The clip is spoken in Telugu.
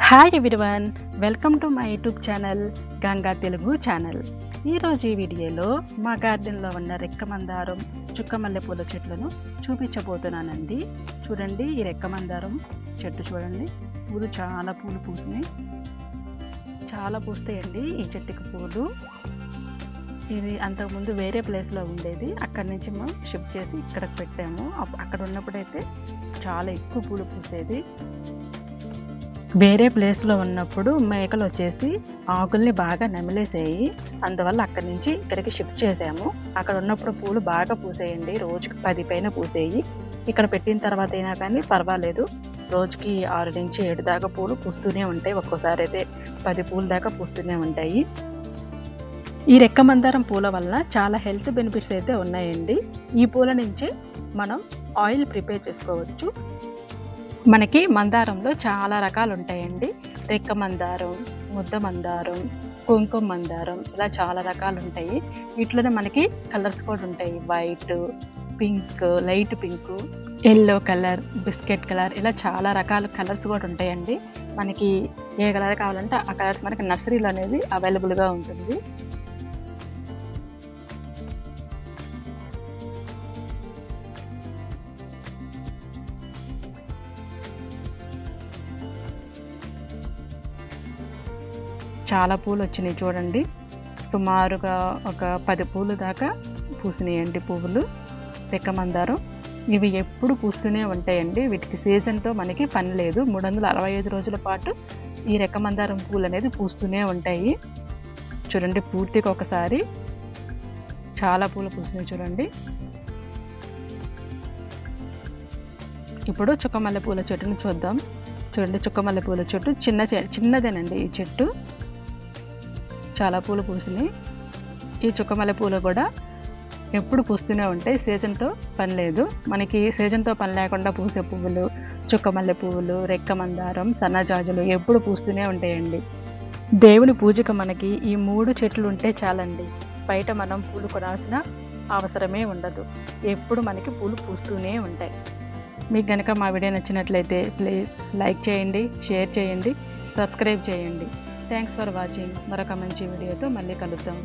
Hi everyone, welcome to my YouTube channel Ganga Telugu channel. ఈరోజు ఈ వీడియోలో మా గార్డెన్లో ఉన్న రెక్కమందారం, చుక్క మల్లెపూల చెట్లను చూపించబోతున్నానండి. చూడండి, ఈ రెక్కమందారం చెట్టు చూడండి, పూలు చాలా పూలు పూసినాయి, చాలా పూస్తాయండి ఈ చెట్టుకి పూలు. ఇది అంతకుముందు వేరే ప్లేస్లో ఉండేది, అక్కడి నుంచి మేము షిఫ్ట్ చేసి ఇక్కడికి పెట్టాము. అక్కడ ఉన్నప్పుడైతే చాలా ఎక్కువ పూలు పూసేది. వేరే ప్లేస్లో ఉన్నప్పుడు మేకలు వచ్చేసి ఆకుల్ని బాగా నమిలేసాయి, అందువల్ల అక్కడి నుంచి ఇక్కడికి షిఫ్ట్ చేసాము. అక్కడ ఉన్నప్పుడు పూలు బాగా పూసేయండి, రోజుకి 10 పైన పూసేయి. ఇక్కడ పెట్టిన తర్వాత అయినా కానీ పర్వాలేదు, రోజుకి 6 నుంచి 7 దాకా పూలు పూస్తూనే ఉంటాయి. ఒక్కోసారి అయితే 10 పూల దాకా పూస్తూనే ఉంటాయి. ఈ రెక్కమందారం పూల వల్ల చాలా హెల్త్ బెనిఫిట్స్ అయితే ఉన్నాయండి. ఈ పూల నుంచి మనం ఆయిల్ ప్రిపేర్ చేసుకోవచ్చు. మనకి మందారంలో చాలా రకాలు ఉంటాయండి. రెక్క మందారం, ముద్ద మందారం, కుంకుమ మందారం, ఇలా చాలా రకాలు ఉంటాయి. వీటిలోనే మనకి కలర్స్ కూడా ఉంటాయి, white, pink, light pink, yellow colour, biscuit colour, ఇలా చాలా రకాల కలర్స్ కూడా ఉంటాయండి. మనకి ఏ కలర్ కావాలంటే ఆ కలర్స్ మనకి నర్సరీలో అనేది అవైలబుల్గా ఉంటుంది. చాలా పూలు వచ్చినాయి చూడండి, సుమారుగా ఒక 10 పూలు దాకా పూసినాయండి పువ్వులు రెక్కమందారం. ఇవి ఎప్పుడు పూస్తూనే ఉంటాయండి, వీటికి సీజన్తో మనకి పని లేదు. 365 రోజుల పాటు ఈ రెక్కమందారం పూలు అనేది పూస్తూనే ఉంటాయి. చూడండి, పూర్తిగా ఒకసారి చాలా పూలు పూసినాయి చూడండి. ఇప్పుడు చుక్క మల్లెపూల చెట్టుని చూద్దాం. చూడండి, చుక్క మల్లెపూల చెట్టు చిన్నదేనండి ఈ చెట్టు, చాలా పూలు పూసినాయి. ఈ చుక్క మల్లెపూలు కూడా ఎప్పుడు పూస్తూనే ఉంటాయి, సీజన్తో పని లేదు. మనకి సీజన్తో పని లేకుండా పూసే పువ్వులు చుక్క మల్లె పువ్వులు, రెక్కమందారం, సన్నజాజులు ఎప్పుడు పూస్తూనే ఉంటాయండి. దేవుని పూజకు మనకి ఈ 3 చెట్లు ఉంటే చాలండి, బయట మనం పూలు కొనాల్సిన అవసరమే ఉండదు. ఎప్పుడు మనకి పూలు పూస్తూనే ఉంటాయి. మీకు కనుక మా వీడియో నచ్చినట్లయితే ప్లీజ్ లైక్ చేయండి, షేర్ చేయండి, సబ్స్క్రైబ్ చేయండి. Thanks for watching. మరొక మంచి వీడియోతో మళ్ళీ కలుద్దాం.